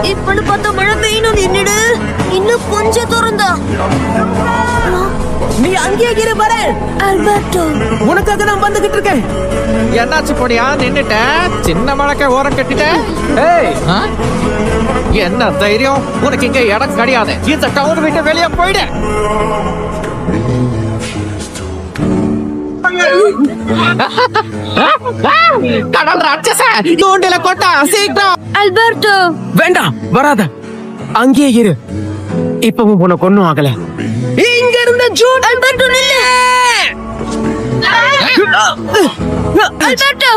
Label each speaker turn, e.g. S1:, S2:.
S1: இப்பன்னு பார்த்தா மழை பெய்யணும். நின்னுடு, இன்னும் கொஞ்சம் தூரம்தா.
S2: நீ அங்கேயே இரு பாரு.
S1: ஆல்பர்டோ,
S2: உனக்காக நான் வந்துகிட்டு இருக்கேன்.
S3: என்னாச்சு பொடியா நின்னுட்ட? சின்ன மழக்க ஓரம் கட்டிட்ட. ஏய், என்ன தைரியம் உனக்கு? இங்க இடம் கிடையாது. இந்த டவுன் விட்டு வெளியே போயிடு. கடல் ராட்சச, தூண்டில கொட்டா சீக்கிரம்.
S1: ஆல்பர்டோ,
S2: வேண்டாம், வராத. அங்கேயே இரு. இப்பவும் உனக்கு ஒண்ணும் ஆகல. இங்க இருந்த ஜூட்.
S1: ஆல்பர்டோ நில்லு. ஆல்பர்டோ,